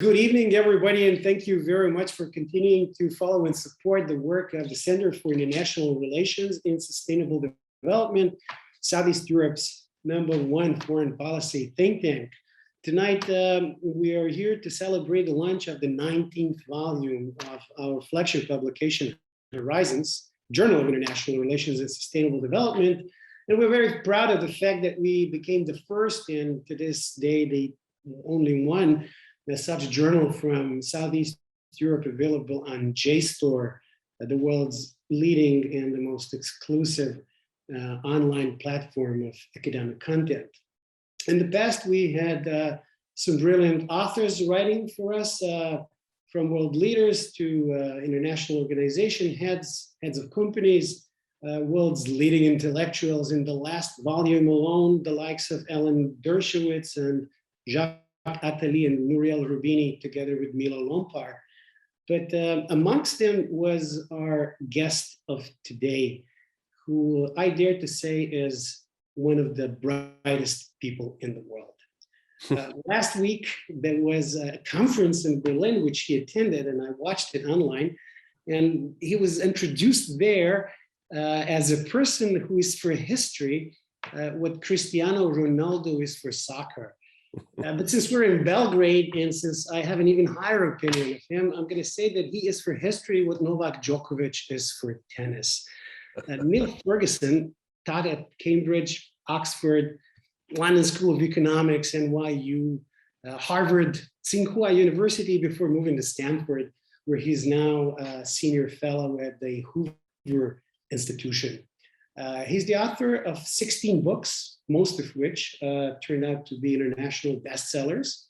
Good evening, everybody, and thank you very much for continuing to follow and support the work of the Center for International Relations and Sustainable Development, Southeast Europe's #1 foreign policy think tank. Tonight, we are here to celebrate the launch of the 19th volume of our flagship publication, Horizons, Journal of International Relations and Sustainable Development. And we're very proud of the fact that we became the first, and to this day, the only one, such journal from Southeast Europe available on JSTOR, the world's leading and the most exclusive online platform of academic content. In the past, we had some brilliant authors writing for us, from world leaders to international organization heads of companies, world's leading intellectuals. In the last volume alone, the likes of Ellen Dershowitz and Jacques Attali and Nouriel Roubini, together with Milo Lompar. But amongst them was our guest of today, who I dare to say is one of the brightest people in the world. Last week, there was a conference in Berlin, which he attended, and I watched it online. And he was introduced there as a person who is for history, what Cristiano Ronaldo is for soccer. But since we're in Belgrade, and since I have an even higher opinion of him, I'm going to say that he is for history what Novak Djokovic is for tennis. Nilom Ferguson taught at Cambridge, Oxford, London School of Economics, NYU, Harvard, Tsinghua University before moving to Stanford, where he's now a senior fellow at the Hoover Institution. He's the author of 16 books, most of which turned out to be international bestsellers.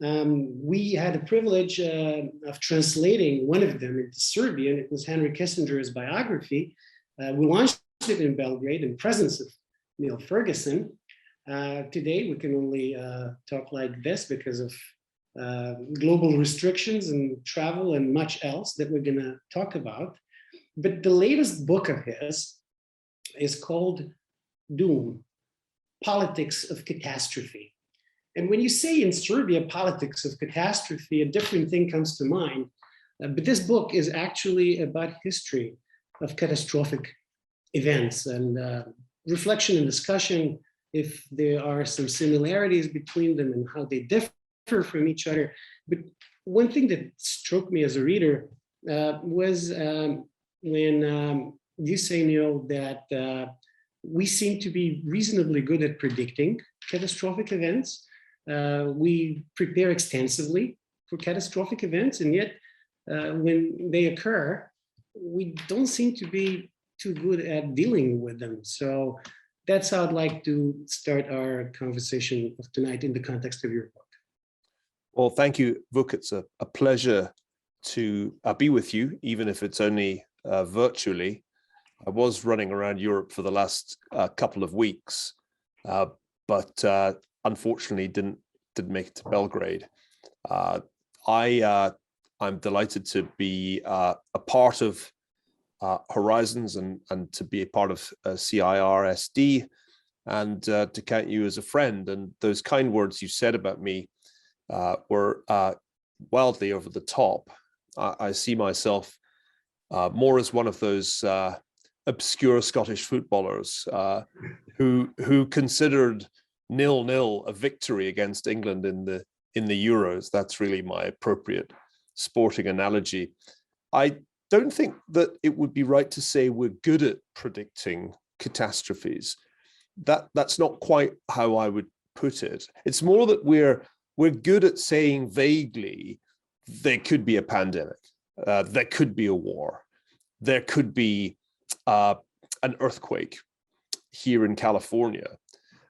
We had the privilege of translating one of them into Serbian. It was Henry Kissinger's biography. We launched it in Belgrade in presence of Nilom Ferguson. Today, we can only talk like this because of global restrictions and travel and much else that we're going to talk about. But the latest book of his is called Doom, Politics of Catastrophe. And when you say in Serbia, politics of catastrophe, a different thing comes to mind. But this book is actually about history of catastrophic events and reflection and discussion if there are some similarities between them and how they differ from each other. But one thing that struck me as a reader was when you say, Neil, that we seem to be reasonably good at predicting catastrophic events. We prepare extensively for catastrophic events, and yet when they occur, we don't seem to be too good at dealing with them. So that's how I'd like to start our conversation of tonight in the context of your book. Well, thank you, Vuk. It's a pleasure to be with you, even if it's only virtually. I was running around Europe for the last couple of weeks, but unfortunately didn't make it to Belgrade. I'm delighted to be a part of Horizons and to be a part of CIRSD and to count you as a friend. And those kind words you said about me were wildly over the top. I see myself more as one of those obscure Scottish footballers who considered 0-0 a victory against England in the Euros. That's really my appropriate sporting analogy. I don't think that it would be right to say we're good at predicting catastrophes. That's not quite how I would put it. It's more that we're good at saying vaguely there could be a pandemic, there could be a war, there could be an earthquake here in California.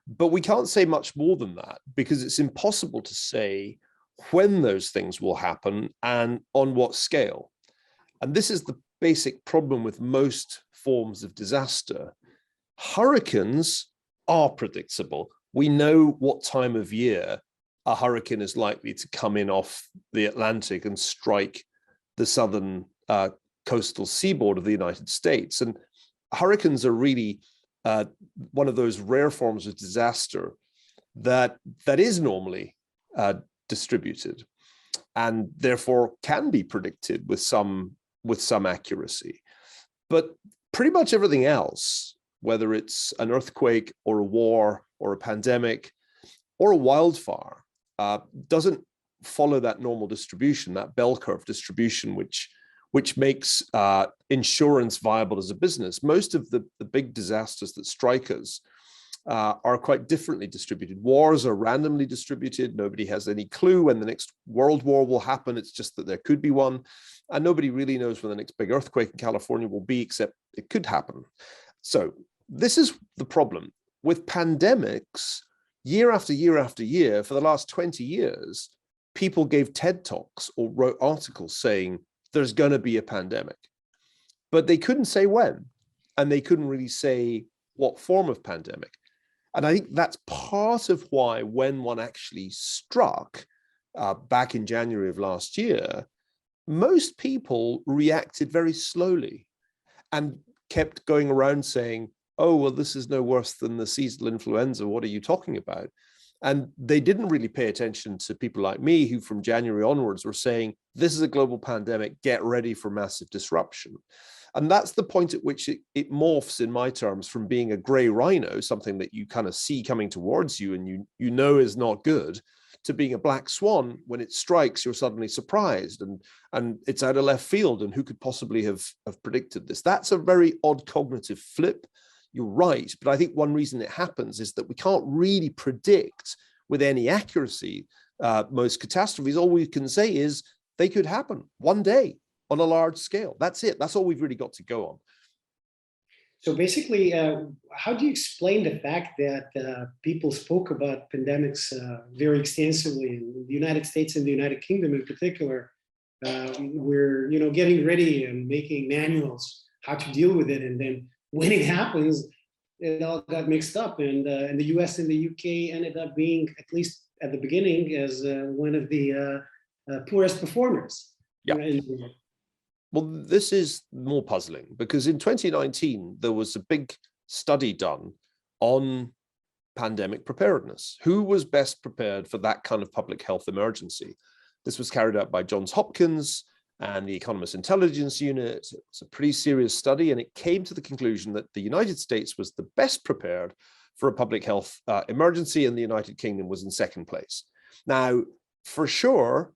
But we can't say much more than that because it's impossible to say when those things will happen and on what scale. And this is the basic problem with most forms of disaster. Hurricanes are predictable. We know what time of year a hurricane is likely to come in off the Atlantic and strike the southern coastal seaboard of the United States. And hurricanes are really one of those rare forms of disaster that is normally distributed. and therefore can be predicted with some accuracy. But pretty much everything else, whether it's an earthquake or a war or a pandemic or a wildfire, doesn't follow that normal distribution, that bell curve distribution, which makes insurance viable as a business. Most of the big disasters that strike us are quite differently distributed. Wars are randomly distributed. Nobody has any clue when the next world war will happen. It's just that there could be one. And nobody really knows when the next big earthquake in California will be, except it could happen. So this is the problem. With pandemics, year after year after year, for the last 20 years, people gave TED Talks or wrote articles saying there's going to be a pandemic. But they couldn't say when, and they couldn't really say what form of pandemic. And I think that's part of why when one actually struck back in January of last year, most people reacted very slowly and kept going around saying, oh, well, this is no worse than the seasonal influenza. What are you talking about? And they didn't really pay attention to people like me who from January onwards were saying, this is a global pandemic, get ready for massive disruption. And that's the point at which it morphs, in my terms, from being a gray rhino, something that you kind of see coming towards you and you know is not good, to being a black swan. When it strikes, you're suddenly surprised and it's out of left field, and who could possibly have predicted this? That's a very odd cognitive flip. You're right, but I think one reason it happens is that we can't really predict with any accuracy most catastrophes. All we can say is they could happen one day on a large scale. That's it. That's all we've really got to go on. So basically, how do you explain the fact that people spoke about pandemics very extensively in the United States and the United Kingdom in particular? We're getting ready and making manuals how to deal with it, and then when it happens, it all got mixed up, and the US and the UK ended up being, at least at the beginning, as one of the poorest performers. Yeah. Well, this is more puzzling because in 2019, there was a big study done on pandemic preparedness. Who was best prepared for that kind of public health emergency? This was carried out by Johns Hopkins and the Economist Intelligence Unit. It's a pretty serious study, and it came to the conclusion that the United States was the best prepared for a public health emergency, and the United Kingdom was in second place. Now, for sure,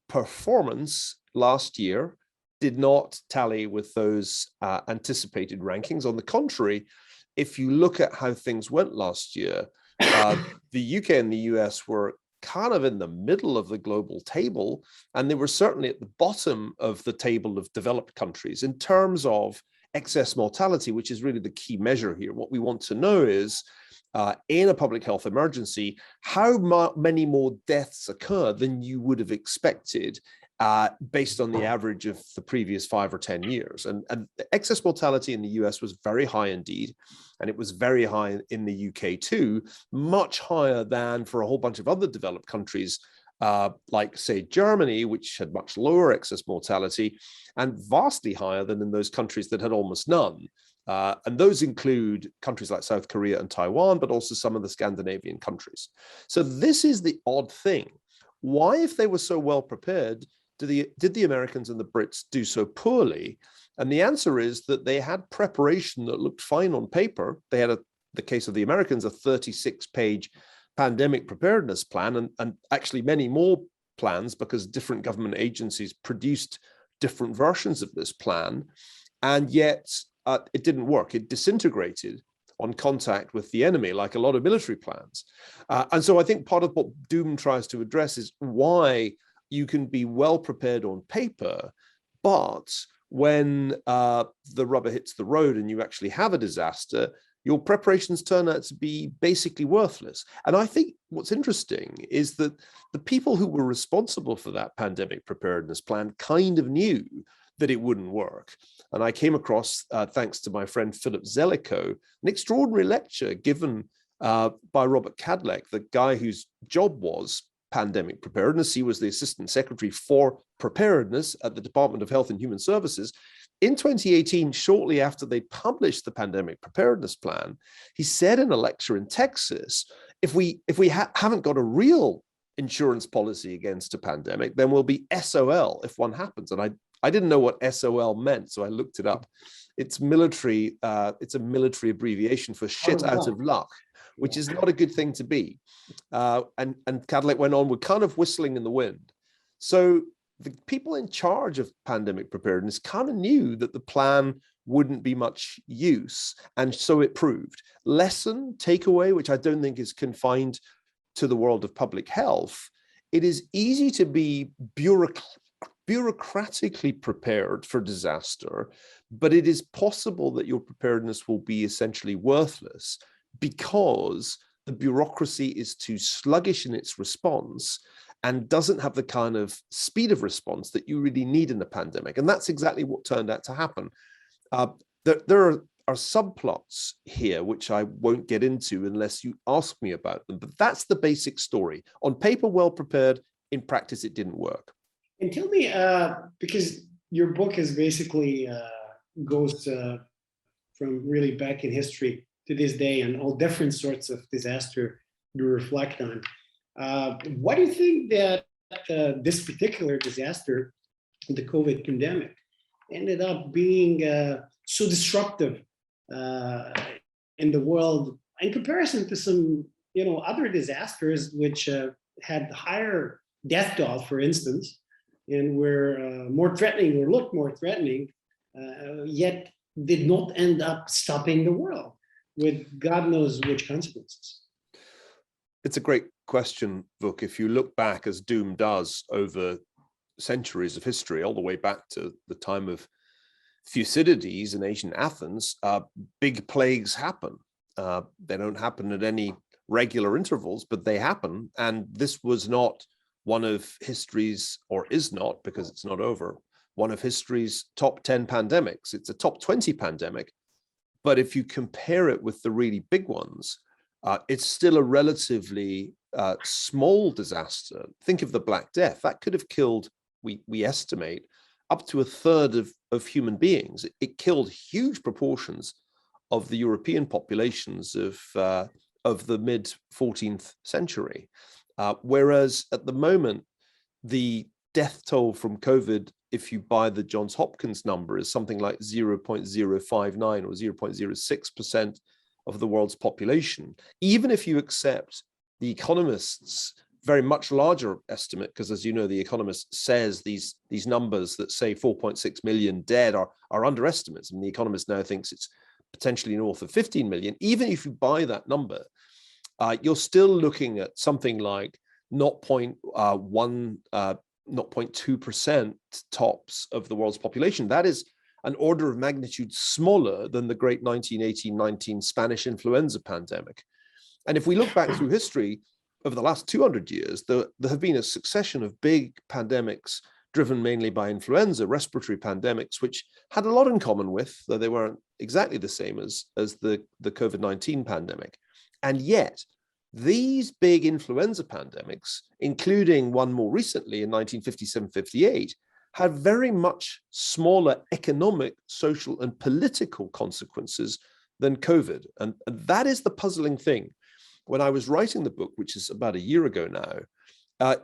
performance last year did not tally with those anticipated rankings. On the contrary, if you look at how things went last year, the UK and the US were kind of in the middle of the global table, and they were certainly at the bottom of the table of developed countries in terms of excess mortality, which is really the key measure here. What we want to know is, in a public health emergency, how many more deaths occur than you would have expected based on the average of the previous 5 or 10 years. And excess mortality in the US was very high indeed, and it was very high in the UK too, much higher than for a whole bunch of other developed countries, like say Germany, which had much lower excess mortality, and vastly higher than in those countries that had almost none. And those include countries like South Korea and Taiwan, but also some of the Scandinavian countries. So this is the odd thing. Why, if they were so well prepared, did the Americans and the Brits do so poorly? And the answer is that they had preparation that looked fine on paper. They had, the case of the Americans, a 36-page pandemic preparedness plan, and actually many more plans, because different government agencies produced different versions of this plan. And yet it didn't work. It disintegrated on contact with the enemy, like a lot of military plans. And so I think part of what Doom tries to address is why you can be well prepared on paper, but when the rubber hits the road and you actually have a disaster, your preparations turn out to be basically worthless. And I think what's interesting is that the people who were responsible for that pandemic preparedness plan kind of knew that it wouldn't work. And I came across, thanks to my friend Philip Zelikow, an extraordinary lecture given by Robert Cadleck, the guy whose job was pandemic preparedness. He was the Assistant Secretary for Preparedness at the Department of Health and Human Services. In 2018, shortly after they published the pandemic preparedness plan, he said in a lecture in Texas, if we haven't got a real insurance policy against a pandemic, then we'll be SOL if one happens. And I didn't know what SOL meant, so I looked it up. It's military. It's a military abbreviation for shit out of luck, which is not a good thing to be. And Cadillac went on, we're kind of whistling in the wind. So the people in charge of pandemic preparedness kind of knew that the plan wouldn't be much use. And so it proved. Lesson, takeaway, which I don't think is confined to the world of public health, it is easy to be bureaucratically prepared for disaster, but it is possible that your preparedness will be essentially worthless because the bureaucracy is too sluggish in its response and doesn't have the kind of speed of response that you really need in a pandemic. And that's exactly what turned out to happen. There are subplots here, which I won't get into unless you ask me about them, but that's the basic story. On paper, well prepared, in practice, it didn't work. And tell me, because your book is basically goes from really back in history to this day and all different sorts of disaster you reflect on. Why do you think that this particular disaster, the COVID pandemic, ended up being so disruptive in the world in comparison to some, other disasters which had higher death toll, for instance, and were more threatening or looked more threatening, yet did not end up stopping the world with God knows which consequences? It's a great question, Vuk. If you look back, as Doom does, over centuries of history, all the way back to the time of Thucydides in ancient Athens, big plagues happen. They don't happen at any regular intervals, but they happen. And this was not one of history's, or is not, because it's not over, one of history's top 10 pandemics. It's a top 20 pandemic. But if you compare it with the really big ones, it's still a relatively small disaster. Think of the Black Death. That could have killed, we estimate, up to a third of human beings. It killed huge proportions of the European populations of the mid 14th century. Whereas at the moment, the death toll from COVID, if you buy the Johns Hopkins number, is something like 0.059 or 0.06% of the world's population. Even if you accept the Economist's very much larger estimate, because as you know, the Economist says these numbers that say 4.6 million dead are underestimates, and the Economist now thinks it's potentially north of 15 million. Even if you buy that number, you're still looking at something like 0.2% tops of the world's population. That is an order of magnitude smaller than the great 1918-19 Spanish influenza pandemic. And if we look back through history, over the last 200 years, there have been a succession of big pandemics driven mainly by influenza, respiratory pandemics, which had a lot in common with, though they weren't exactly the same as the COVID-19 pandemic. And yet, these big influenza pandemics, including one more recently in 1957-58, had very much smaller economic, social, and political consequences than COVID. And that is the puzzling thing. When I was writing the book, which is about a year ago now,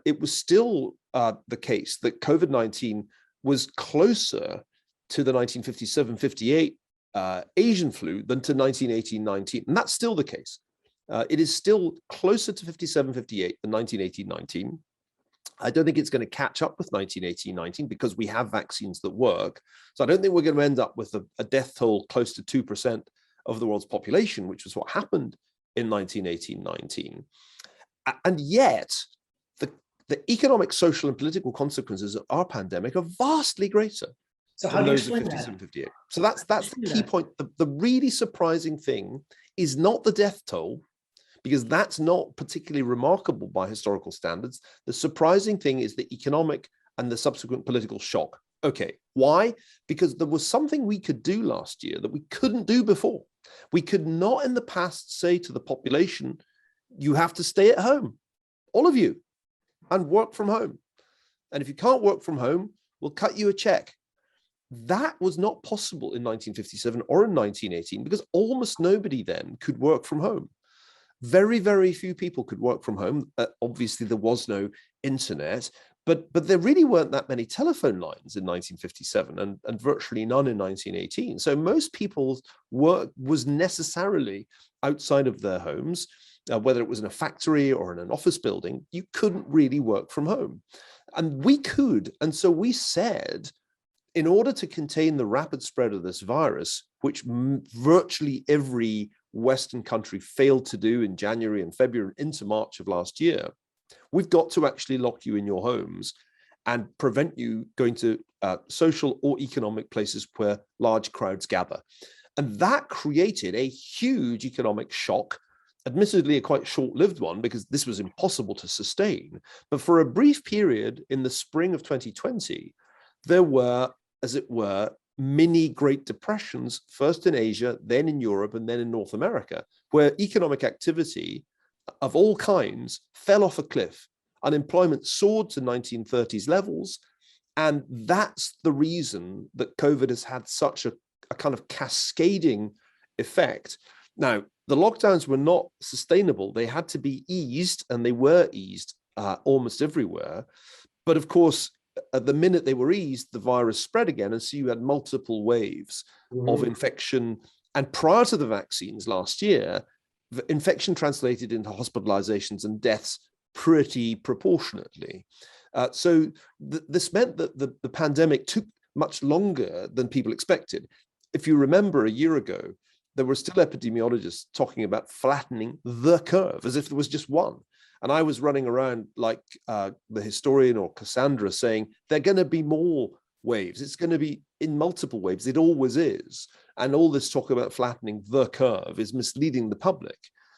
it was still the case that COVID-19 was closer to the 1957-58 Asian flu than to 1918-19. And that's still the case. It is still closer to 57-58 than 1918-19. I don't think it's going to catch up with 1918-19 because we have vaccines that work. So I don't think we're going to end up with a death toll close to 2% of the world's population, which was what happened in 1918-19. And yet, the economic, social, and political consequences of our pandemic are vastly greater so how do you explain 57-58. So that's the key point. The really surprising thing is not the death toll, because that's not particularly remarkable by historical standards. The surprising thing is the economic and the subsequent political shock. Okay, why? Because there was something we could do last year that we couldn't do before. We could not in the past say to the population, you have to stay at home, all of you, and work from home. And if you can't work from home, we'll cut you a check. That was not possible in 1957 or in 1918 because almost nobody then could work from home. Very, very few people could work from home. Obviously, there was no internet, but there really weren't that many telephone lines in 1957 and virtually none in 1918. So most people's work was necessarily outside of their homes, whether it was in a factory or in an office building. You couldn't really work from home. And we could. And so we said, in order to contain the rapid spread of this virus, which virtually every Western country failed to do in January and February into March of last year, we've got to actually lock you in your homes and prevent you going to social or economic places where large crowds gather. And that created a huge economic shock, admittedly a quite short-lived one, because this was impossible to sustain. But for a brief period in the spring of 2020, there were, as it were, mini Great Depressions, first in Asia, then in Europe, and then in North America, where economic activity of all kinds fell off a cliff. Unemployment soared to 1930s levels. And that's the reason that COVID has had such a kind of cascading effect. Now, the lockdowns were not sustainable. They had to be eased, and they were eased almost everywhere. But of course, at the minute they were eased, the virus spread again. And so you had multiple waves of infection. And prior to the vaccines last year, the infection translated into hospitalizations and deaths pretty proportionately. So this meant that the pandemic took much longer than people expected. If you remember a year ago, there were still epidemiologists talking about flattening the curve as if there was just one. And I was running around like the historian or Cassandra saying, there are going to be more waves. It's going to be in multiple waves. It always is. And all this talk about flattening the curve is misleading the public.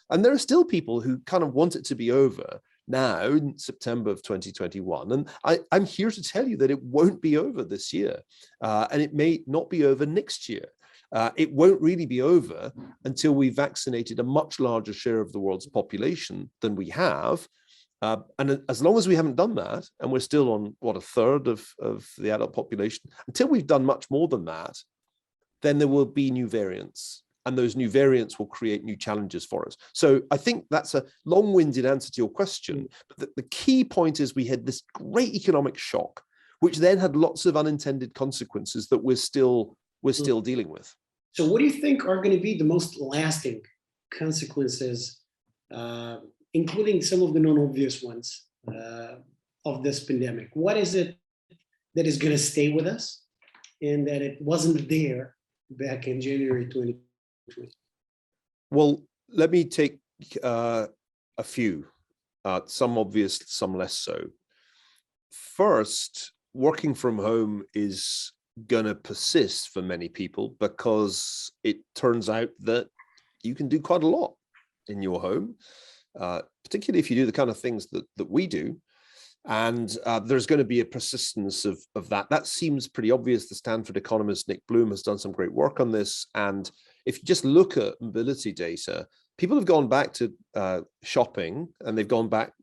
And there are still people who kind of want it to be over now in September of 2021. And I'm here to tell you that it won't be over this year. And it may not be over next year. It won't really be over until we've vaccinated a much larger share of the world's population than we have. And as long as we haven't done that, and we're still on, what, a third of the adult population, until we've done much more than that, then there will be new variants. And those new variants will create new challenges for us. So I think that's a long-winded answer to your question. But the key point is we had this great economic shock, which then had lots of unintended consequences that we're still dealing with. So what do you think are going to be the most lasting consequences, including some of the non-obvious ones of this pandemic? What is it that is going to stay with us and that it wasn't there back in January 2020? Well, let me take a few, some obvious, some less so. First, working from home is going to persist for many people because it turns out that you can do quite a lot in your home, particularly if you do the kind of things that we do. And there's going to be a persistence of that. That seems pretty obvious. The Stanford economist Nick Bloom has done some great work on this. And if you just look at mobility data, people have gone back to shopping, and they've gone back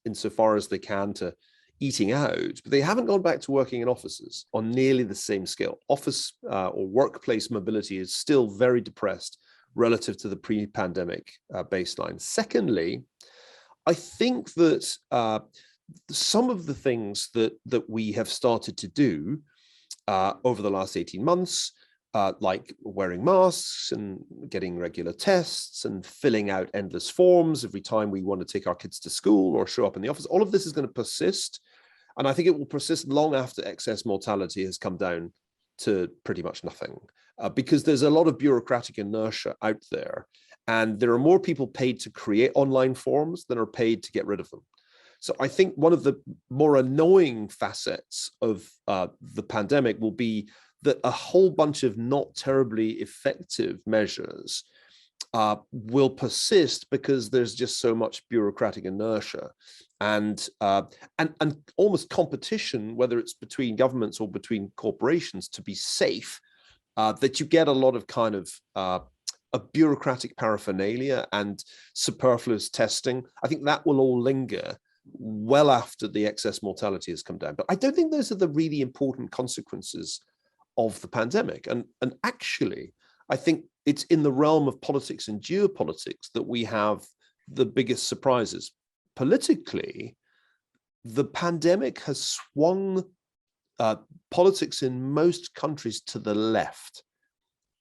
insofar as they can to eating out, but they haven't gone back to working in offices on nearly the same scale. Office or workplace mobility is still very depressed relative to the pre-pandemic baseline. Secondly, I think that some of the things that we have started to do over the last 18 months, like wearing masks and getting regular tests and filling out endless forms every time we want to take our kids to school or show up in the office, all of this is going to persist. And I think it will persist long after excess mortality has come down to pretty much nothing, because there's a lot of bureaucratic inertia out there. And there are more people paid to create online forms than are paid to get rid of them. So I think one of the more annoying facets of the pandemic will be that a whole bunch of not terribly effective measures will persist because there's just so much bureaucratic inertia and almost competition, whether it's between governments or between corporations, to be safe, that you get a lot of kind of a bureaucratic paraphernalia and superfluous testing. I think that will all linger well after the excess mortality has come down. But I don't think those are the really important consequences of the pandemic. And actually, I think it's in the realm of politics and geopolitics that we have the biggest surprises. Politically, the pandemic has swung politics in most countries to the left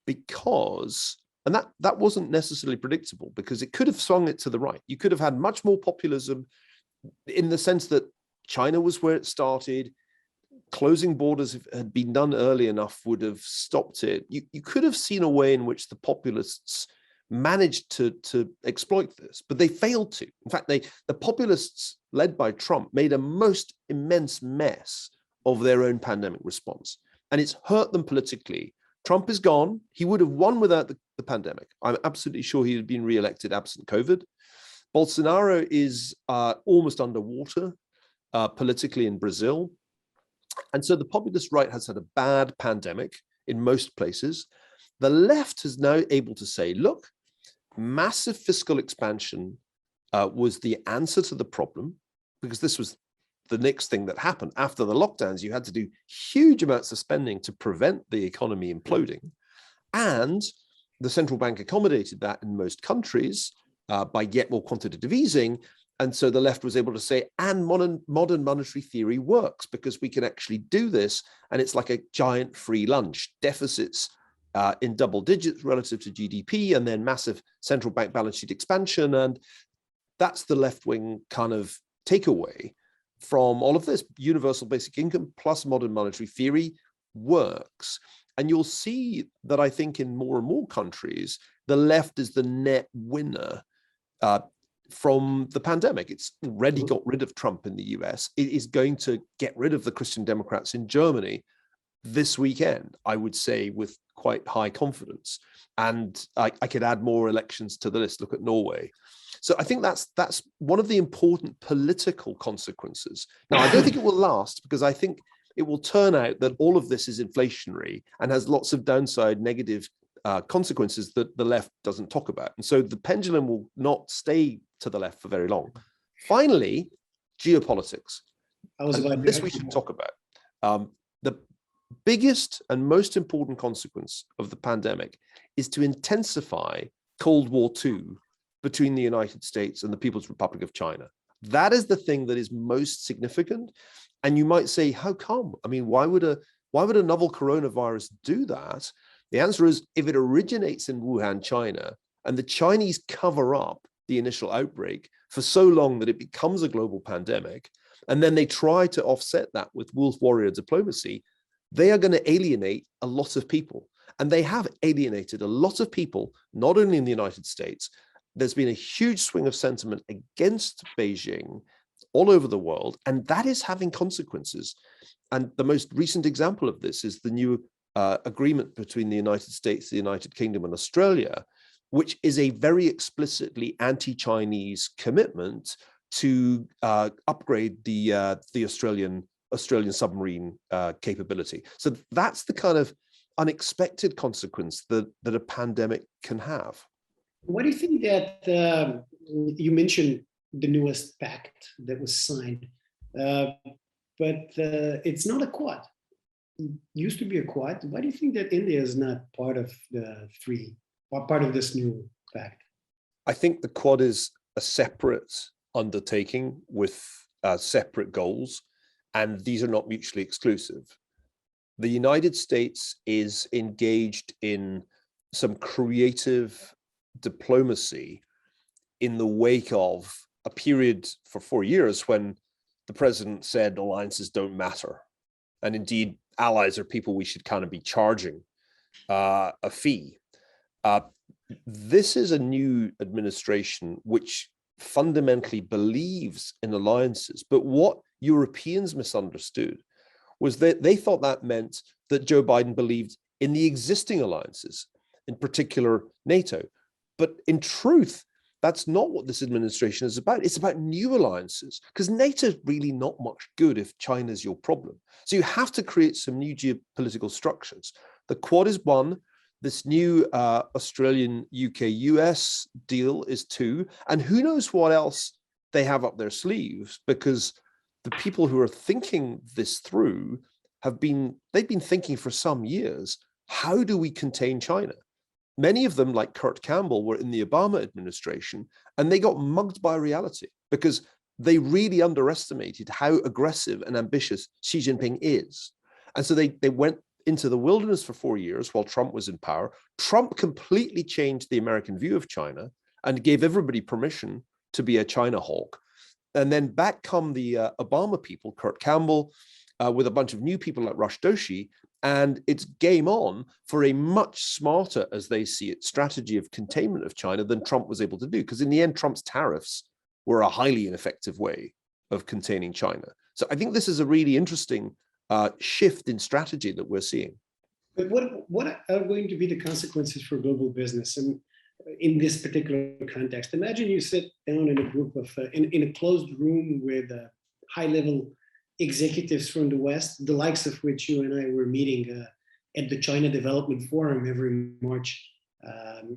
because, and that wasn't necessarily predictable, because it could have swung it to the right. You could have had much more populism in the sense that China was where it started. Closing borders had been done early enough would have stopped it. You could have seen a way in which the populists managed to exploit this, but they failed to. In fact, the populists led by Trump made a most immense mess of their own pandemic response, and it's hurt them politically. Trump is gone. He would have won without the pandemic. I'm absolutely sure he had been re-elected absent COVID. Bolsonaro is almost underwater politically in Brazil. And so the populist right has had a bad pandemic in most places. The left is now able to say, look, massive fiscal expansion was the answer to the problem, because this was the next thing that happened. After the lockdowns, you had to do huge amounts of spending to prevent the economy imploding. And the central bank accommodated that in most countries by yet more quantitative easing. And so the left was able to say, and modern monetary theory works, because we can actually do this. And it's like a giant free lunch, deficits in double digits relative to GDP, and then massive central bank balance sheet expansion. And that's the left-wing kind of takeaway from all of this. Universal basic income plus modern monetary theory works. And you'll see that, I think, in more and more countries, the left is the net winner from the pandemic. It's already got rid of Trump in the US. It is going to get rid of the Christian Democrats in Germany this weekend, I would say, with quite high confidence. And I could add more elections to the list. Look at Norway. So I think that's one of the important political consequences. Now, I don't think it will last, because I think it will turn out that all of this is inflationary and has lots of downside negative consequences that the left doesn't talk about. And so the pendulum will not stay to the left for very long. Finally, geopolitics. This we should talk about. The biggest and most important consequence of the pandemic is to intensify Cold War II between the United States and the People's Republic of China. That is the thing that is most significant. And you might say, how come? I mean, why would a novel coronavirus do that? The answer is, if it originates in Wuhan, China, and the Chinese cover up the initial outbreak for so long that it becomes a global pandemic, and then they try to offset that with wolf warrior diplomacy, they are going to alienate a lot of people. And they have alienated a lot of people, not only in the United States. There's been a huge swing of sentiment against Beijing all over the world, and that is having consequences. And the most recent example of this is the new agreement between the United States, the United Kingdom, and Australia, which is a very explicitly anti-Chinese commitment to upgrade the Australian submarine capability. So that's the kind of unexpected consequence that a pandemic can have. What do you think that you mentioned the newest pact that was signed, but it's not a Quad. It used to be a Quad. Why do you think that India is not part of the three, or part of this new pact? I think the Quad is a separate undertaking with separate goals, and these are not mutually exclusive. The United States is engaged in some creative diplomacy in the wake of a period for 4 years when the president said alliances don't matter. And indeed, allies are people we should kind of be charging a fee. This is a new administration which fundamentally believes in alliances. But what Europeans misunderstood was that they thought that meant that Joe Biden believed in the existing alliances, in particular NATO. But in truth, that's not what this administration is about. It's about new alliances, because NATO is really not much good if China's your problem. So you have to create some new geopolitical structures. The Quad is one. This new Australian, UK, US deal is two. And who knows what else they have up their sleeves, because the people who are thinking this through they've been thinking for some years, how do we contain China? Many of them, like Kurt Campbell, were in the Obama administration, and they got mugged by reality because they really underestimated how aggressive and ambitious Xi Jinping is. And so they went into the wilderness for 4 years while Trump was in power. Trump completely changed the American view of China and gave everybody permission to be a China hawk. And then back come the Obama people, Kurt Campbell, with a bunch of new people like Rush Doshi, and it's game on for a much smarter, as they see it, strategy of containment of China than Trump was able to do. Because in the end, Trump's tariffs were a highly ineffective way of containing China. So I think this is a really interesting shift in strategy that we're seeing. But what are going to be the consequences for global business? And in this particular context, imagine you sit down in a group of, in a closed room with high-level executives from the West, the likes of which you and I were meeting at the China Development Forum every March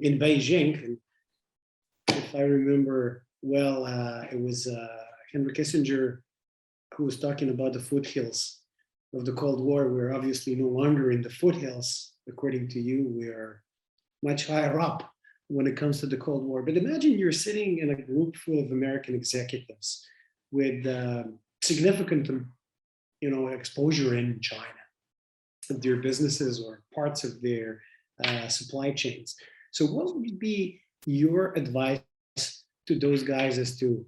in Beijing. And if I remember well, it was Henry Kissinger who was talking about the foothills of the Cold War. We're obviously no longer in the foothills, according to you. We are much higher up when it comes to the Cold War. But imagine you're sitting in a group full of American executives with significant, exposure in China, their businesses or parts of their supply chains. So what would be your advice to those guys as to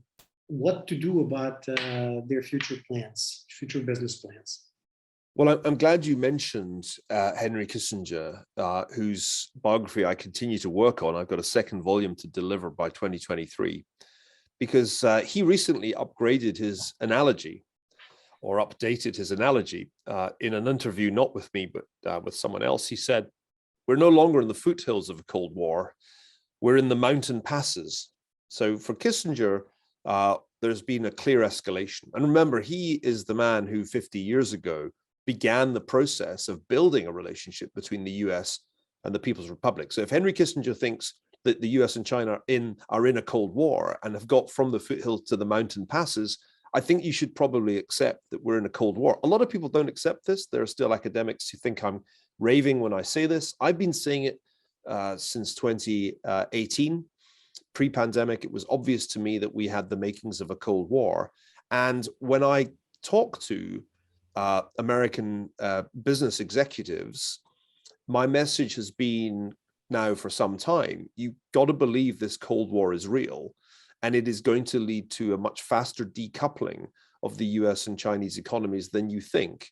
what to do about their future plans, future business plans? Well, I'm glad you mentioned Henry Kissinger, whose biography I continue to work on. I've got a second volume to deliver by 2023, because he recently upgraded his analogy, or updated his analogy in an interview, not with me, but with someone else. He said, we're no longer in the foothills of a Cold War, we're in the mountain passes. So for Kissinger, there's been a clear escalation. And remember, he is the man who 50 years ago began the process of building a relationship between the US and the People's Republic. So if Henry Kissinger thinks that the US and China are in a Cold War and have got from the foothills to the mountain passes, I think you should probably accept that we're in a Cold War. A lot of people don't accept this. There are still academics who think I'm raving when I say this. I've been saying it since 2018. Pre-pandemic, it was obvious to me that we had the makings of a Cold War. And when I talk to American business executives, my message has been now for some time, you've got to believe this Cold War is real, and it is going to lead to a much faster decoupling of the US and Chinese economies than you think.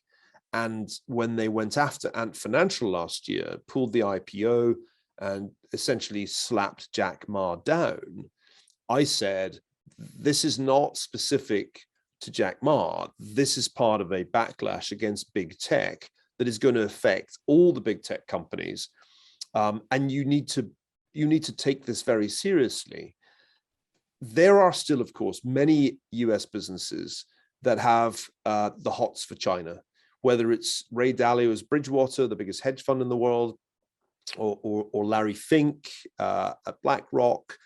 And when they went after Ant Financial last year, pulled the IPO and essentially slapped Jack Ma down, I said, this is not specific to Jack Ma. This is part of a backlash against big tech that is going to affect all the big tech companies. And you need to take this very seriously. There are still, of course, many US businesses that have the hots for China, whether it's Ray Dalio's Bridgewater, the biggest hedge fund in the world, or Larry Fink at BlackRock,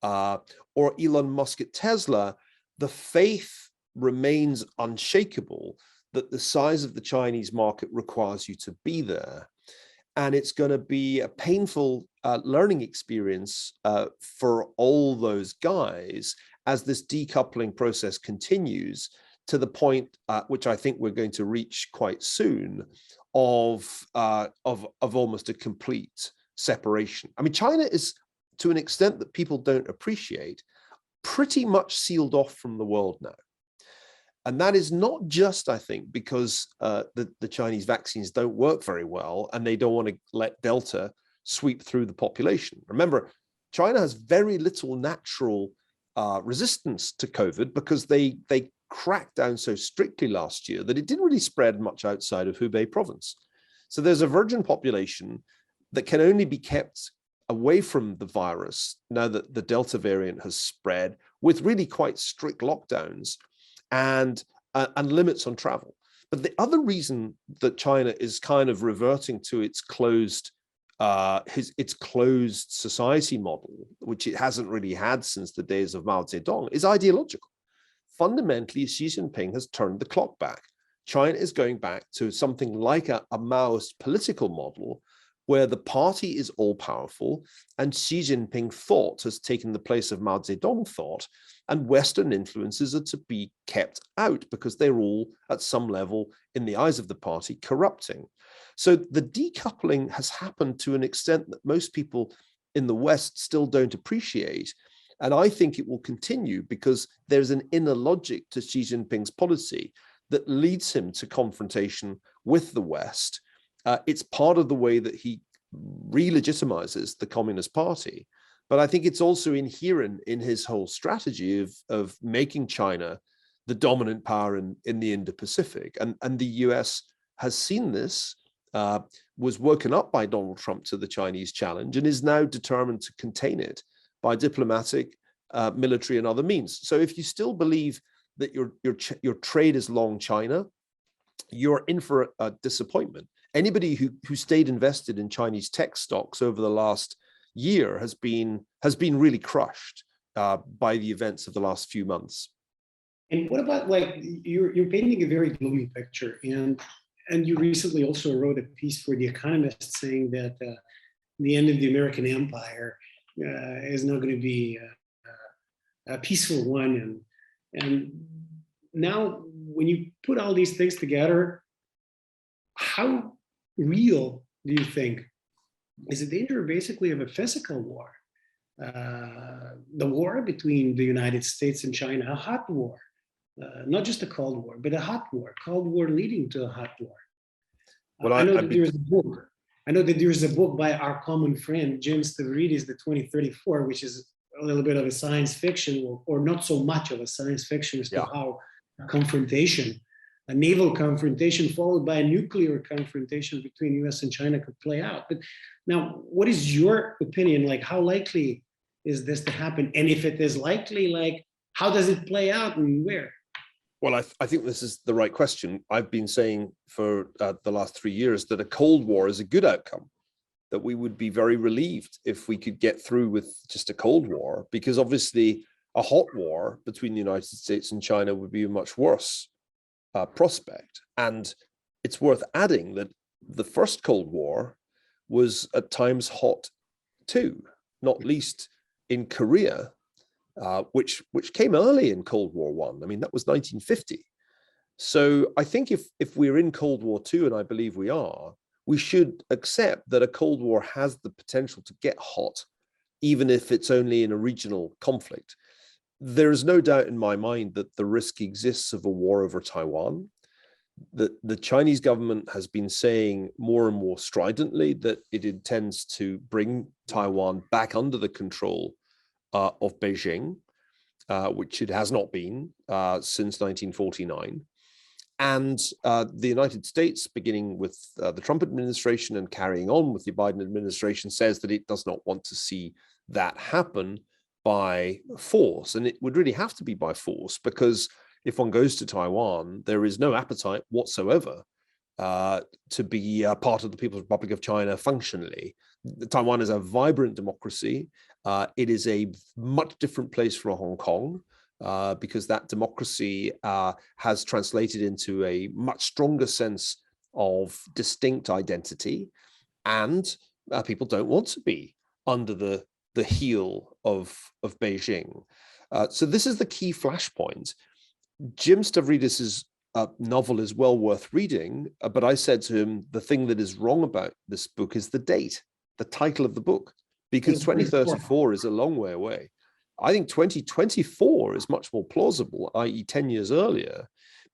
or Elon Musk at Tesla. The faith remains unshakable that the size of the Chinese market requires you to be there. And it's going to be a painful learning experience for all those guys as this decoupling process continues to the point which I think we're going to reach quite soon of almost a complete separation. I mean, China is, to an extent that people don't appreciate, pretty much sealed off from the world now. And that is not just, I think, because the Chinese vaccines don't work very well and they don't want to let Delta sweep through the population. Remember, China has very little natural resistance to COVID because they cracked down so strictly last year that it didn't really spread much outside of Hubei province. So there's a virgin population that can only be kept away from the virus now that the Delta variant has spread, with really quite strict lockdowns and limits on travel. But the other reason that China is kind of reverting to its closed society model, which it hasn't really had since the days of Mao Zedong, is ideological. Fundamentally, Xi Jinping has turned the clock back. China is going back to something like a Maoist political model, where the party is all powerful and Xi Jinping thought has taken the place of Mao Zedong thought, and Western influences are to be kept out because they're all at some level in the eyes of the party corrupting. So the decoupling has happened to an extent that most people in the West still don't appreciate. And I think it will continue because there's an inner logic to Xi Jinping's policy that leads him to confrontation with the West. It's part of the way that he re-legitimizes the Communist Party. But I think it's also inherent in his whole strategy of making China the dominant power in the Indo-Pacific. And the US has seen this, was woken up by Donald Trump to the Chinese challenge, and is now determined to contain it by diplomatic, military, and other means. So if you still believe that your trade is long China, you're in for a disappointment. Anybody who stayed invested in Chinese tech stocks over the last year has been really crushed by the events of the last few months. And what about, like, you're painting a very gloomy picture, and you recently also wrote a piece for The Economist saying that the end of the American empire is not going to be a peaceful one. And now, when you put all these things together, how real do you think is the danger, basically, of a physical war? The war between the United States and China, a hot war, not just a cold war, but a hot war, cold war leading to a hot war. Well, I know that there's a book. I know that there's a book by our common friend, Jim Stavridis, The 2034, which is a little bit of a science fiction, or not so much of a science fiction, as to how a confrontation, a naval confrontation followed by a nuclear confrontation between US and China could play out. But now, what is your opinion? Like, how likely is this to happen? And if it is likely, like, how does it play out and where? Well, I think this is the right question. I've been saying for the last 3 years that a Cold War is a good outcome, that we would be very relieved if we could get through with just a Cold War, because obviously a hot war between the United States and China would be a much worse prospect. And it's worth adding that the first Cold War was at times hot too, not least in Korea, which came early in Cold War I. I mean, that was 1950. So I think if we're in Cold War II, and I believe we are, we should accept that a Cold War has the potential to get hot, even if it's only in a regional conflict. There is no doubt in my mind that the risk exists of a war over Taiwan. The Chinese government has been saying more and more stridently that it intends to bring Taiwan back under the control of Beijing, which it has not been since 1949. And the United States, beginning with the Trump administration and carrying on with the Biden administration, says that it does not want to see that happen by force. And it would really have to be by force, because if one goes to Taiwan, there is no appetite whatsoever to be a part of the People's Republic of China functionally. Taiwan is a vibrant democracy. It is a much different place from Hong Kong, because that democracy has translated into a much stronger sense of distinct identity, and people don't want to be under the heel of Beijing. So this is the key flashpoint. Jim Stavridis's novel is well worth reading, but I said to him, the thing that is wrong about this book is the date, the title of the book, because 2034 is a long way away. I think 2024 is much more plausible, i.e. 10 years earlier,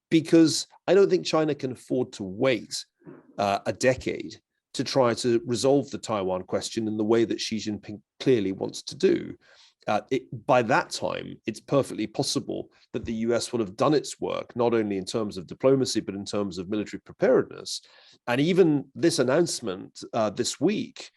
because I don't think China can afford to wait a decade to try to resolve the Taiwan question in the way that Xi Jinping clearly wants to do. By that time, it's perfectly possible that the US will have done its work, not only in terms of diplomacy, but in terms of military preparedness. And even this announcement this week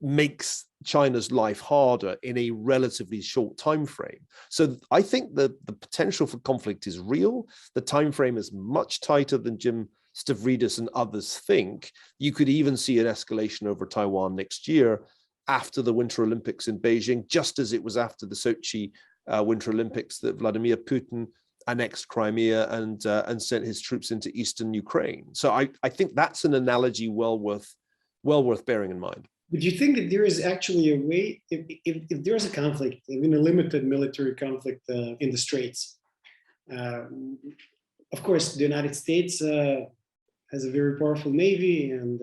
makes China's life harder in a relatively short time frame. So I think that the potential for conflict is real. The time frame is much tighter than Jim Stavridis and others think. You could even see an escalation over Taiwan next year after the Winter Olympics in Beijing, just as it was after the Sochi Winter Olympics that Vladimir Putin annexed Crimea and sent his troops into eastern Ukraine. So I think that's an analogy well worth well worth bearing in mind. But do you think that there is actually a way, if there's a conflict, even a limited military conflict in the Straits, of course, the United States has a very powerful navy, and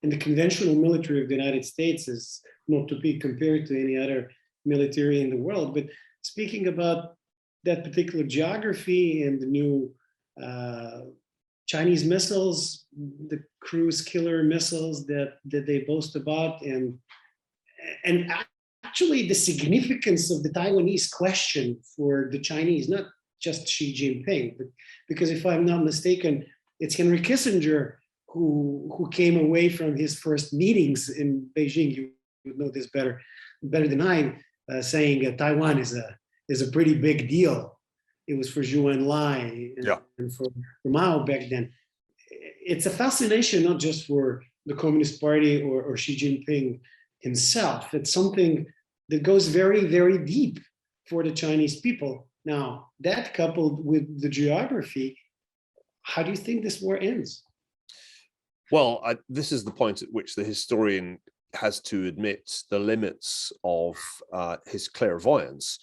the conventional military of the United States is not to be compared to any other military in the world. But speaking about that particular geography and the new Chinese missiles, the cruise killer missiles that they boast about, and actually the significance of the Taiwanese question for the Chinese, not just Xi Jinping, but because if I'm not mistaken, it's Henry Kissinger who came away from his first meetings in Beijing. You would know this better than I, saying Taiwan is a pretty big deal. It was for Zhou Enlai and for Mao back then. It's a fascination not just for the Communist Party or Xi Jinping himself. It's something that goes very, very deep for the Chinese people. Now, that coupled with the geography, how do you think this war ends? Well, this is the point at which the historian has to admit the limits of his clairvoyance.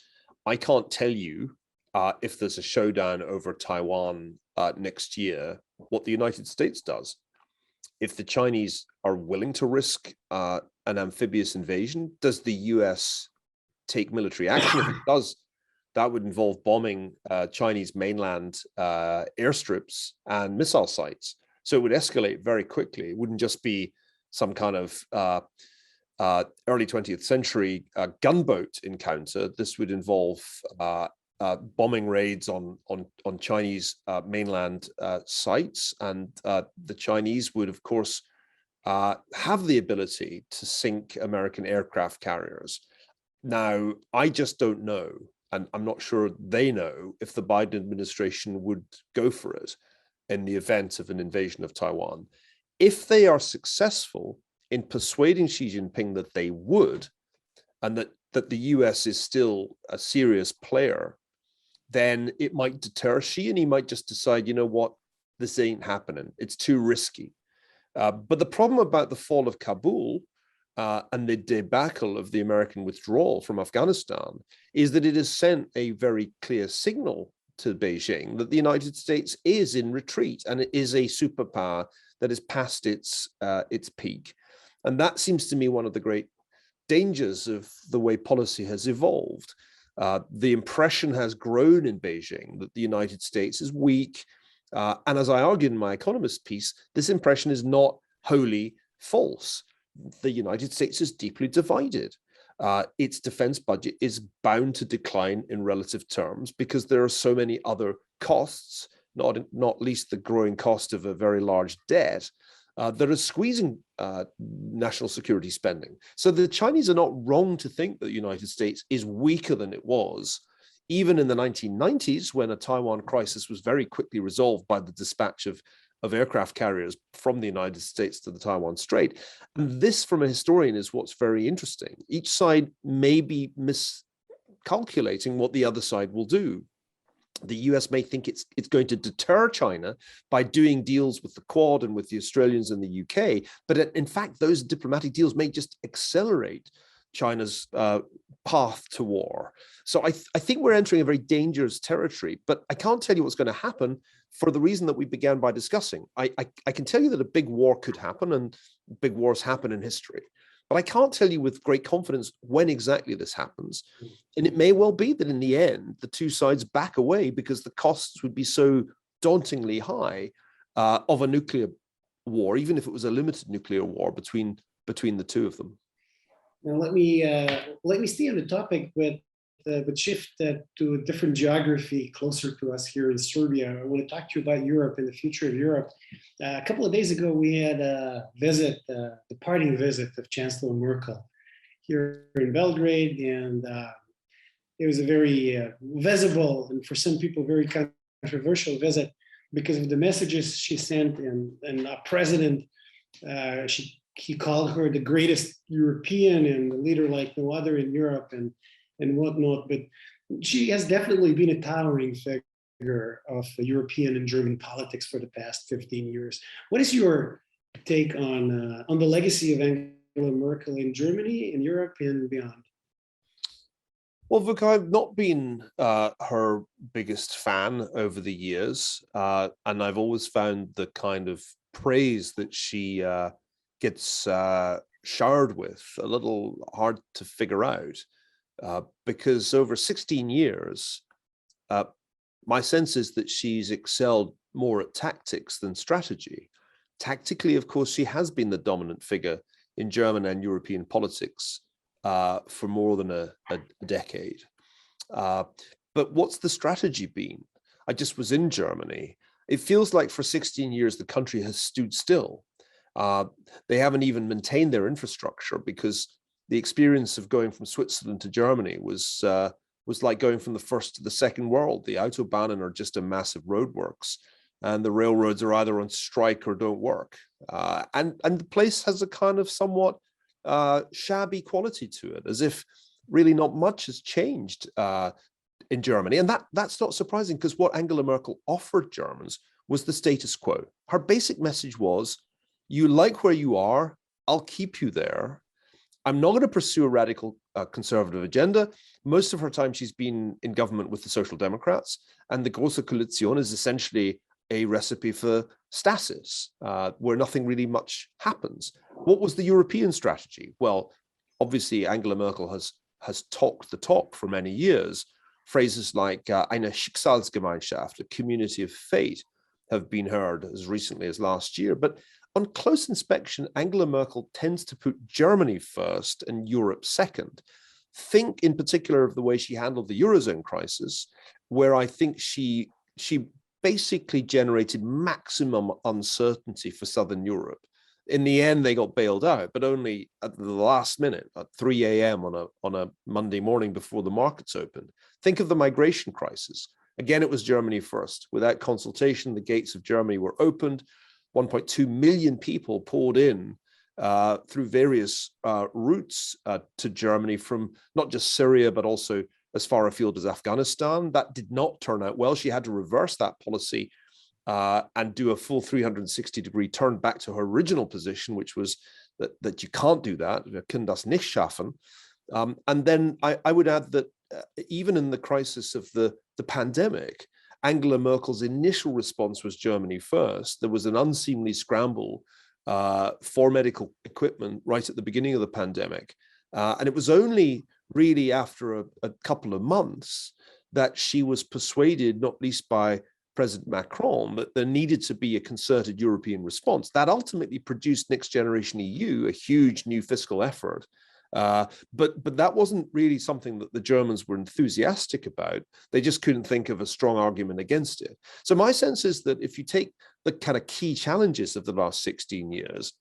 I can't tell you if there's a showdown over Taiwan next year, what the United States does. If the Chinese are willing to risk an amphibious invasion, does the US take military action? If it does, that would involve bombing Chinese mainland airstrips and missile sites. So it would escalate very quickly. It wouldn't just be some kind of early 20th century gunboat encounter. This would involve bombing raids on Chinese mainland sites, and the Chinese would, of course, have the ability to sink American aircraft carriers. Now, I just don't know, and I'm not sure they know, if the Biden administration would go for it in the event of an invasion of Taiwan. If they are successful in persuading Xi Jinping that they would, and that the US is still a serious player, then it might deter Xi, and he might just decide, you know what, this ain't happening. It's too risky. But the problem about the fall of Kabul and the debacle of the American withdrawal from Afghanistan is that it has sent a very clear signal to Beijing that the United States is in retreat, and it is a superpower that is past its peak. And that seems to me one of the great dangers of the way policy has evolved. The impression has grown in Beijing that the United States is weak. And as I argued in my Economist piece, this impression is not wholly false. The United States is deeply divided. Its defense budget is bound to decline in relative terms because there are so many other costs, not least the growing cost of a very large debt, that are squeezing national security spending. So the Chinese are not wrong to think that the United States is weaker than it was, even in the 1990s, when a Taiwan crisis was very quickly resolved by the dispatch of aircraft carriers from the United States to the Taiwan Strait. And this, from a historian, is what's very interesting. Each side may be miscalculating what the other side will do. The US may think it's going to deter China by doing deals with the Quad and with the Australians and the UK, but in fact, those diplomatic deals may just accelerate China's path to war. So I think we're entering a very dangerous territory, but I can't tell you what's going to happen for the reason that we began by discussing. I can tell you that a big war could happen, and big wars happen in history. But I can't tell you with great confidence when exactly this happens. And it may well be that in the end, the two sides back away because the costs would be so dauntingly high of a nuclear war, even if it was a limited nuclear war between the two of them. Now let me stay on the topic, but shift to a different geography closer to us here in Serbia. I want to talk to you about Europe and the future of Europe. A couple of days ago, we had a visit, the parting visit of Chancellor Merkel here in Belgrade, and it was a very visible and for some people very controversial visit because of the messages she sent, and our president, he called her the greatest European and a leader like no other in Europe and whatnot. But she has definitely been a towering figure of European and German politics for the past 15 years. What is your take on the legacy of Angela Merkel in Germany, in Europe, and beyond? Well, Vuk, I've not been her biggest fan over the years, and I've always found the kind of praise that she gets showered with a little hard to figure out, because over 16 years, my sense is that she's excelled more at tactics than strategy. Tactically, of course, she has been the dominant figure in German and European politics for more than a decade. But what's the strategy been? I just was in Germany. It feels like for 16 years, the country has stood still. They haven't even maintained their infrastructure, because the experience of going from Switzerland to Germany was like going from the first to the second world. The Autobahnen are just a massive roadworks, and the railroads are either on strike or don't work. And the place has a kind of somewhat shabby quality to it, as if really not much has changed in Germany. And that's not surprising, because what Angela Merkel offered Germans was the status quo. Her basic message was, you like where you are, I'll keep you there. I'm not going to pursue a radical conservative agenda. Most of her time she's been in government with the Social Democrats, and the Große Koalition is essentially a recipe for stasis, where nothing really much happens. What was the European strategy? Well, obviously Angela Merkel has talked the talk for many years. Phrases like eine Schicksalsgemeinschaft, a community of fate, have been heard as recently as last year. But on close inspection, Angela Merkel tends to put Germany first and Europe second. Think in particular of the way she handled the Eurozone crisis, where I think she basically generated maximum uncertainty for Southern Europe. In the end, they got bailed out, but only at the last minute, at 3 a.m. on a Monday morning before the markets opened. Think of the migration crisis. Again, it was Germany first. Without consultation, the gates of Germany were opened. 1.2 million people poured in through various routes to Germany from not just Syria, but also as far afield as Afghanistan. That did not turn out well. She had to reverse that policy and do a full 360-degree turn back to her original position, which was that you can't do that. Wir können das nicht schaffen. And then I would add that even in the crisis of the pandemic, Angela Merkel's initial response was Germany first. There was an unseemly scramble for medical equipment right at the beginning of the pandemic. And it was only really after a couple of months that she was persuaded, not least by President Macron, that there needed to be a concerted European response. That ultimately produced Next Generation EU, a huge new fiscal effort. But that wasn't really something that the Germans were enthusiastic about. They just couldn't think of a strong argument against it. So my sense is that if you take the kind of key challenges of the last 16 years,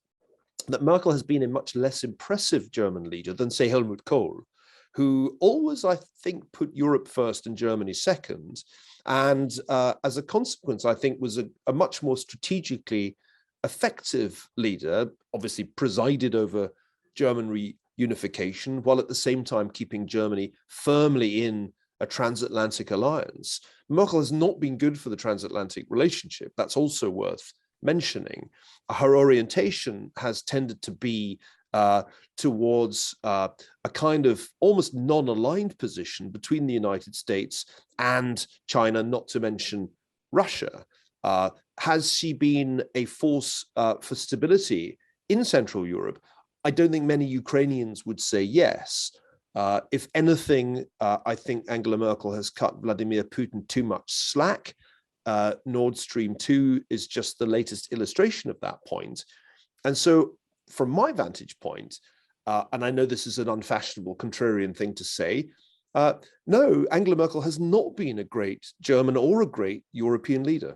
that Merkel has been a much less impressive German leader than, say, Helmut Kohl, who always, I think, put Europe first and Germany second. And as a consequence, I think was a much more strategically effective leader, obviously presided over German reunification, while at the same time keeping Germany firmly in a transatlantic alliance. Merkel has not been good for the transatlantic relationship. That's also worth mentioning. Her orientation has tended to be towards a kind of almost non-aligned position between the United States and China, not to mention Russia. Has she been a force for stability in Central Europe? I don't think many Ukrainians would say yes. If anything, I think Angela Merkel has cut Vladimir Putin too much slack. Nord Stream 2 is just the latest illustration of that point. And so from my vantage point, and I know this is an unfashionable contrarian thing to say, no, Angela Merkel has not been a great German or a great European leader.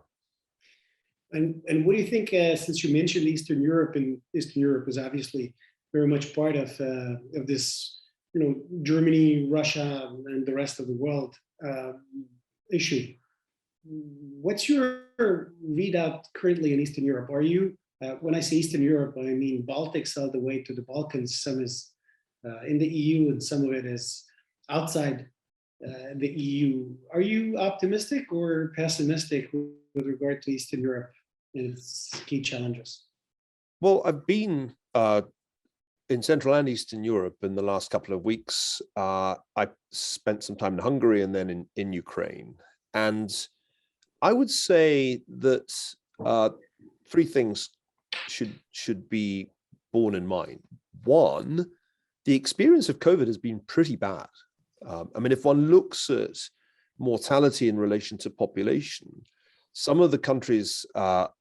And what do you think, since you mentioned Eastern Europe, and Eastern Europe is obviously very much part of this, Germany, Russia, and the rest of the world issue. What's your readout currently in Eastern Europe? Are you, when I say Eastern Europe, I mean Baltics all the way to the Balkans. Some is in the EU and some of it is outside the EU. Are you optimistic or pessimistic with regard to Eastern Europe and its key challenges? Well, I've been in Central and Eastern Europe in the last couple of weeks. I spent some time in Hungary and then in Ukraine. And I would say that three things should be borne in mind. One, the experience of COVID has been pretty bad. I mean, if one looks at mortality in relation to population, some of the countries of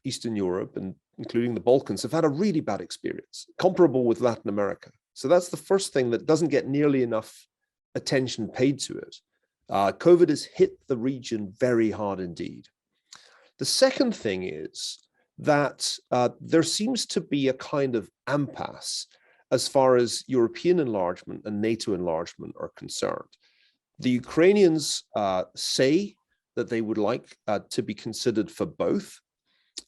Eastern Europe, and including the Balkans, have had a really bad experience, comparable with Latin America. So that's the first thing that doesn't get nearly enough attention paid to it. COVID has hit the region very hard indeed. The second thing is that there seems to be a kind of impasse as far as European enlargement and NATO enlargement are concerned. The Ukrainians say that they would like to be considered for both.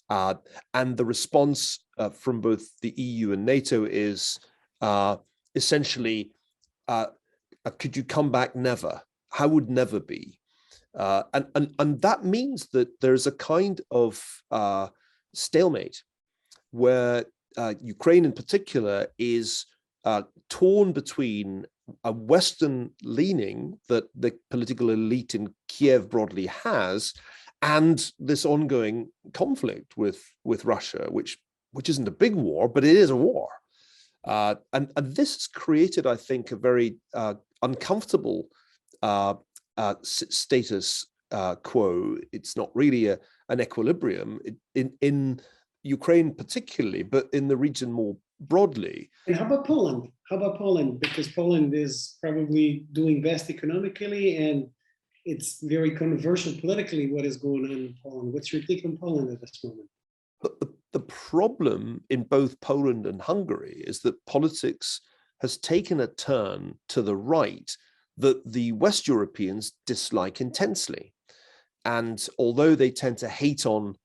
And the response from both the EU and NATO is essentially, could you come back? Never. How would never be? And that means that there's a kind of stalemate where Ukraine in particular is torn between a Western leaning that the political elite in Kiev broadly has, and this ongoing conflict with Russia, which isn't a big war, but it is a war. And this has created, I think, a very uncomfortable status quo. It's not really an equilibrium in Ukraine particularly, but in the region more broadly. And how about Poland? How about Poland? Because Poland is probably doing best economically, and it's very controversial politically what is going on in Poland. What's your take on Poland at this moment? But the problem in both Poland and Hungary is that politics has taken a turn to the right that the West Europeans dislike intensely. And although they tend to hate on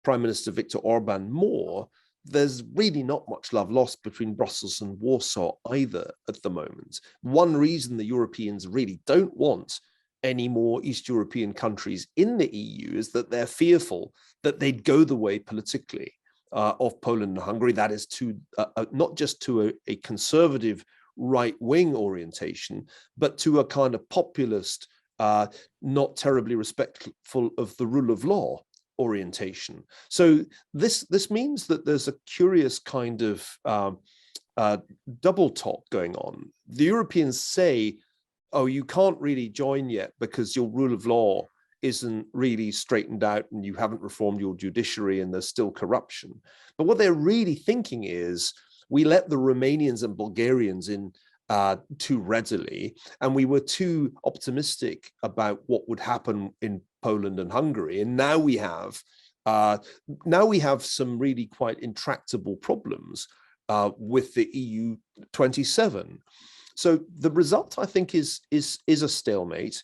Prime Minister Viktor Orban more, there's really not much love lost between Brussels and Warsaw either at the moment. One reason the Europeans really don't want any more East European countries in the EU is that they're fearful that they'd go the way politically of Poland and Hungary. That is to not just to a conservative right-wing orientation, but to a kind of populist, not terribly respectful of the rule of law orientation. So this means that there's a curious kind of double talk going on. The Europeans say, oh, you can't really join yet because your rule of law isn't really straightened out and you haven't reformed your judiciary and there's still corruption. But what they're really thinking is, we let the Romanians and Bulgarians in too readily, and we were too optimistic about what would happen in Poland and Hungary. And now we have some really quite intractable problems with the EU 27. So the result, I think, is a stalemate,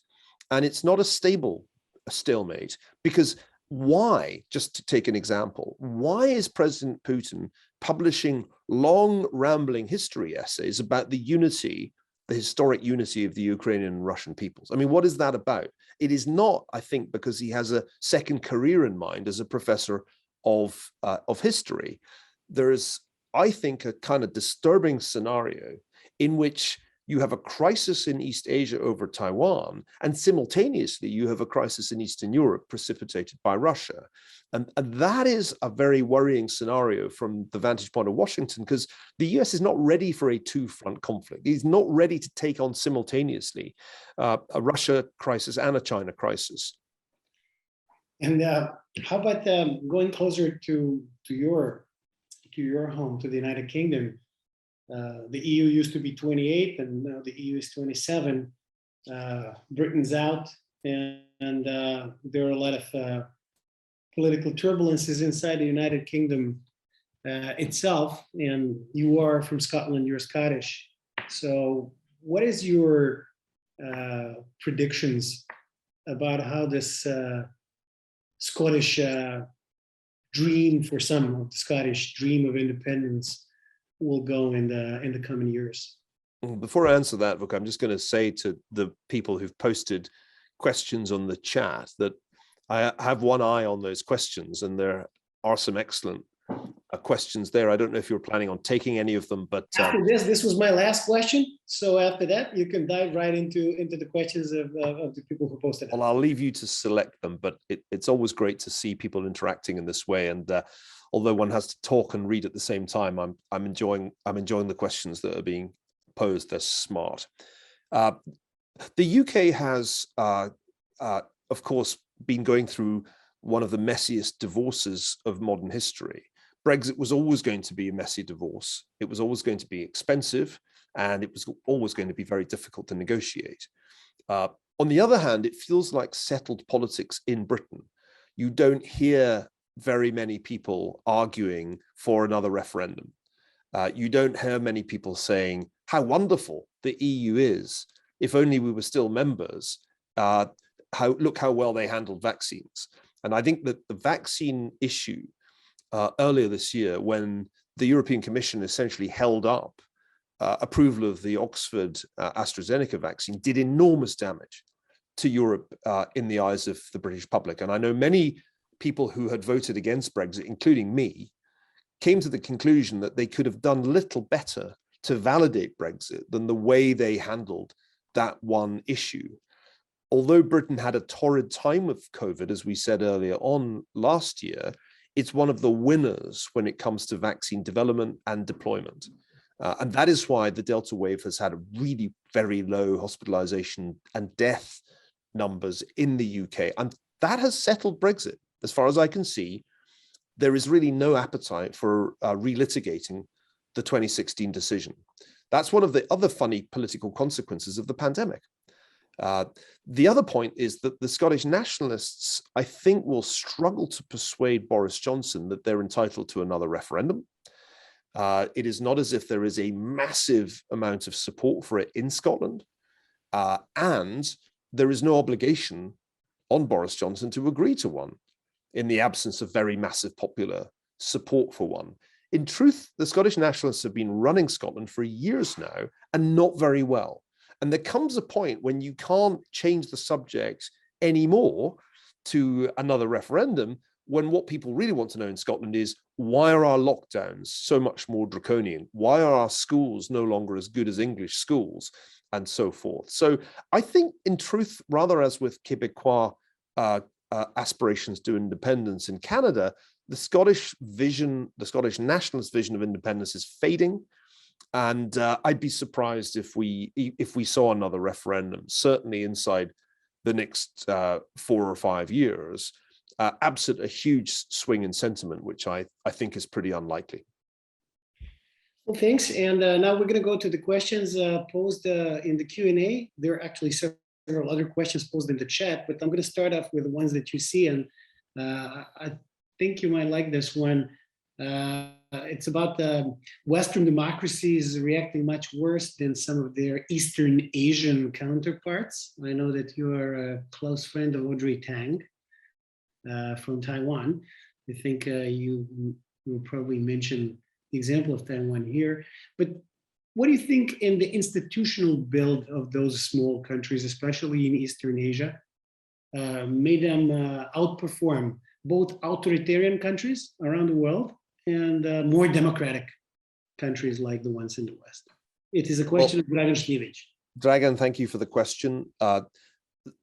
and it's not a stable stalemate, because why, just to take an example, why is President Putin publishing long rambling history essays about the unity, the historic unity of the Ukrainian and Russian peoples? I mean, what is that about? It is not, I think, because he has a second career in mind as a professor of history. There is, I think, a kind of disturbing scenario in which you have a crisis in East Asia over Taiwan, and simultaneously you have a crisis in Eastern Europe precipitated by Russia. And that is a very worrying scenario from the vantage point of Washington, because the US is not ready for a two-front conflict. He's not ready to take on simultaneously a Russia crisis and a China crisis. And how about going closer to your home, to the United Kingdom? The EU used to be 28, and now the EU is 27. Britain's out, and there are a lot of political turbulences inside the United Kingdom itself. And you are from Scotland, you're Scottish. So what is your predictions about how this Scottish dream, for some, the Scottish dream of independence will go in the coming years? Before I answer that, Vuk, I'm just going to say to the people who've posted questions on the chat that I have one eye on those questions, and there are some excellent questions there. I don't know if you're planning on taking any of them, but after this was my last question. So after that, you can dive right into the questions of the people who posted. Well, I'll leave you to select them, but it's always great to see people interacting in this way. And although one has to talk and read at the same time, I'm enjoying the questions that are being posed. They're smart. The UK has, of course, been going through one of the messiest divorces of modern history. Brexit was always going to be a messy divorce. It was always going to be expensive, and it was always going to be very difficult to negotiate. On the other hand, it feels like settled politics in Britain. You don't hear very many people arguing for another referendum. You don't hear many people saying how wonderful the EU is. If only we were still members. Look how well they handled vaccines. And I think that the vaccine issue earlier this year, when the European Commission essentially held up approval of the Oxford AstraZeneca vaccine, did enormous damage to Europe in the eyes of the British public. And I know many people who had voted against Brexit, including me, came to the conclusion that they could have done little better to validate Brexit than the way they handled that one issue. Although Britain had a torrid time of COVID, as we said earlier on last year, it's one of the winners when it comes to vaccine development and deployment. And that is why the Delta wave has had a really very low hospitalization and death numbers in the UK. And that has settled Brexit. As far as I can see, there is really no appetite for relitigating the 2016 decision. That's one of the other funny political consequences of the pandemic. The other point is that the Scottish nationalists, I think, will struggle to persuade Boris Johnson that they're entitled to another referendum. It is not as if there is a massive amount of support for it in Scotland, and there is no obligation on Boris Johnson to agree to one in the absence of very massive popular support for one. In truth, the Scottish nationalists have been running Scotland for years now, and not very well. And there comes a point when you can't change the subject anymore to another referendum, when what people really want to know in Scotland is, why are our lockdowns so much more draconian? Why are our schools no longer as good as English schools? And so forth. So I think, in truth, rather as with Quebecois aspirations to independence in Canada, the Scottish vision, the Scottish nationalist vision of independence is fading. And I'd be surprised if we saw another referendum, certainly inside the next 4 or 5 years, absent a huge swing in sentiment, which I think is pretty unlikely. Well, thanks. And now we're going to go to the questions posed in the Q&A. There are actually several other questions posed in the chat, but I'm going to start off with the ones that you see. And I think you might like this one. It's about the Western democracies reacting much worse than some of their Eastern Asian counterparts. I know that you are a close friend of Audrey Tang from Taiwan. I think you will probably mention the example of Taiwan here. But what do you think in the institutional build of those small countries, especially in Eastern Asia, made them outperform both authoritarian countries around the world and more democratic countries like the ones in the West? It is a question of Dragan Šljivić. Dragan, thank you for the question.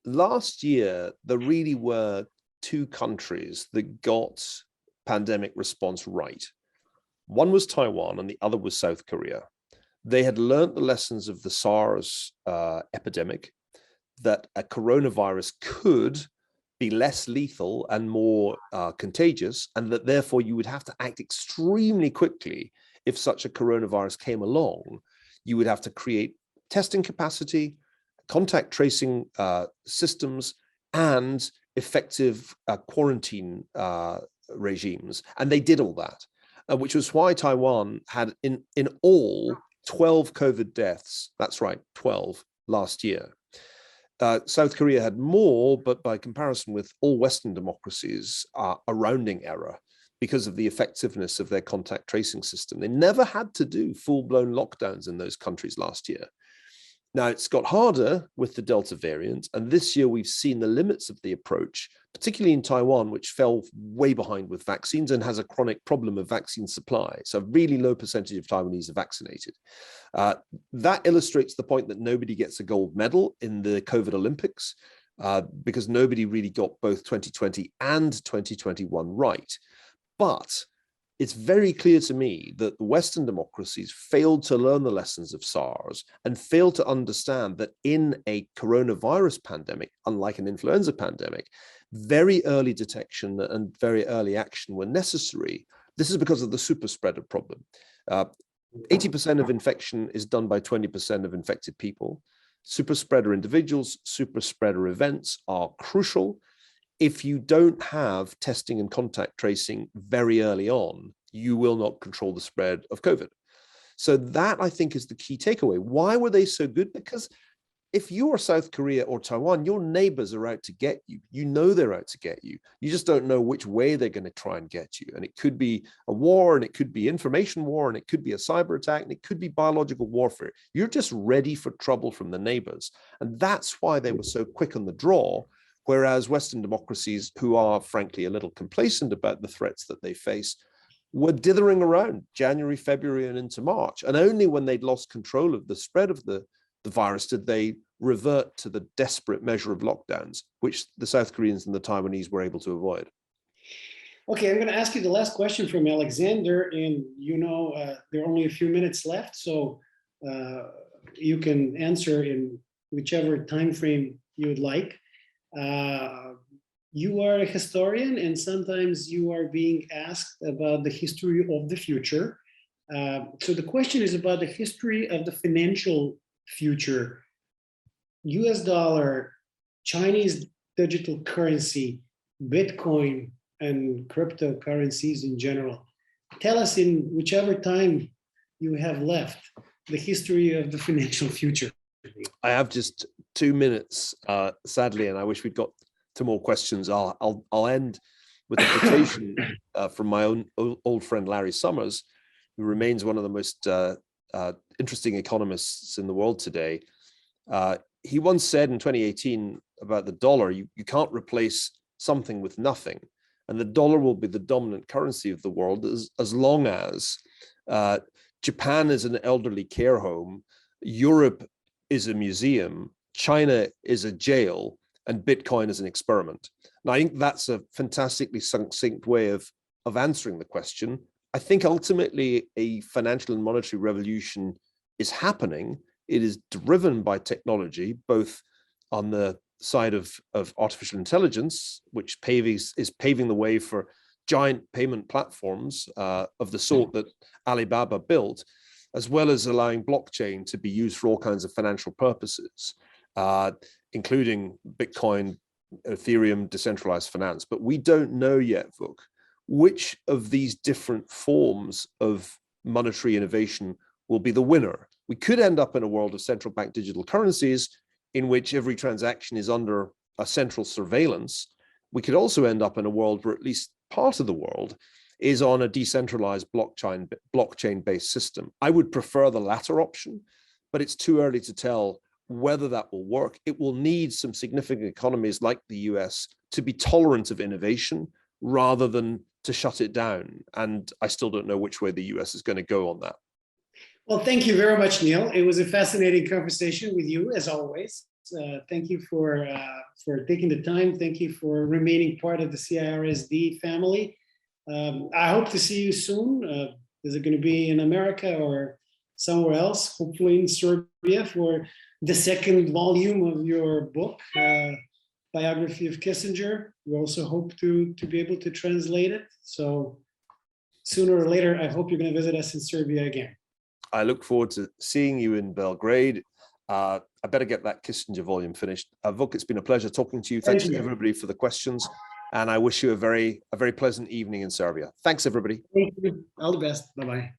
Last year, there really were 2 countries that got pandemic response right. One was Taiwan and the other was South Korea. They had learned the lessons of the SARS epidemic, that a coronavirus could be less lethal and more contagious, and that therefore you would have to act extremely quickly if such a coronavirus came along. You would have to create testing capacity, contact tracing systems, and effective quarantine regimes. And they did all that, which was why Taiwan had in all 12 COVID deaths. That's right, 12 last year. South Korea had more, but by comparison with all Western democracies, a rounding error because of the effectiveness of their contact tracing system. They never had to do full-blown lockdowns in those countries last year. Now, it's got harder with the Delta variant, and this year we've seen the limits of the approach, particularly in Taiwan, which fell way behind with vaccines and has a chronic problem of vaccine supply. So a really low percentage of Taiwanese are vaccinated. That illustrates the point that nobody gets a gold medal in the COVID Olympics because nobody really got both 2020 and 2021 right. But it's very clear to me that the Western democracies failed to learn the lessons of SARS and failed to understand that in a coronavirus pandemic, unlike an influenza pandemic, very early detection and very early action were necessary. This is because of the super spreader problem. 80% of infection is done by 20% of infected people. Super spreader individuals, super spreader events are crucial. If you don't have testing and contact tracing very early on, you will not control the spread of COVID. So that, I think, is the key takeaway. Why were they so good? Because if you are South Korea or Taiwan, your neighbors are out to get you. You know they're out to get you. You just don't know which way they're going to try and get you. And it could be a war, and it could be information war, and it could be a cyber attack, and it could be biological warfare. You're just ready for trouble from the neighbors. And that's why they were so quick on the draw. Whereas Western democracies, who are frankly a little complacent about the threats that they face, were dithering around January, February, and into March. And only when they'd lost control of the spread of the virus did they revert to the desperate measure of lockdowns, which the South Koreans and the Taiwanese were able to avoid. Okay, I'm going to ask you the last question from Alexander, and there are only a few minutes left, so you can answer in whichever time frame you would like. You are a historian, and sometimes you are being asked about the history of the future. So the question is about the history of the financial future. US dollar, Chinese digital currency, Bitcoin, and cryptocurrencies in general. Tell us, in whichever time you have left, the history of the financial future. I have just 2 minutes, sadly, and I wish we'd got to more questions. I'll end with a quotation from my own old friend Larry Summers, who remains one of the most interesting economists in the world today. He once said in 2018 about the dollar, you can't replace something with nothing, and the dollar will be the dominant currency of the world as long as Japan is an elderly care home, Europe is a museum, China is a jail, and Bitcoin is an experiment. Now, I think that's a fantastically succinct way of answering the question. I think ultimately a financial and monetary revolution is happening. It is driven by technology, both on the side of artificial intelligence, which is paving the way for giant payment platforms of the sort that Alibaba built, as well as allowing blockchain to be used for all kinds of financial purposes, including Bitcoin, Ethereum, decentralized finance. But we don't know yet, Vuk, which of these different forms of monetary innovation will be the winner. We could end up in a world of central bank digital currencies in which every transaction is under a central surveillance. We could also end up in a world where at least part of the world is on a decentralized blockchain-based system. I would prefer the latter option, but it's too early to tell whether that will work. It will need some significant economies like the US to be tolerant of innovation rather than to shut it down. And I still don't know which way the US is going to go on that. Well, thank you very much, Neil. It was a fascinating conversation with you, as always. Thank you for taking the time. Thank you for remaining part of the CIRSD family. I hope to see you soon. Is it going to be in America or somewhere else? Hopefully in Serbia for the second volume of your book, Biography of Kissinger. We also hope to be able to translate it. So sooner or later, I hope you're going to visit us in Serbia again. I look forward to seeing you in Belgrade. I better get that Kissinger volume finished. Vuk, it's been a pleasure talking to you. Thanks to everybody for the questions. And I wish you a very pleasant evening in Serbia. Thanks, everybody. Thank you. All the best. Bye-bye.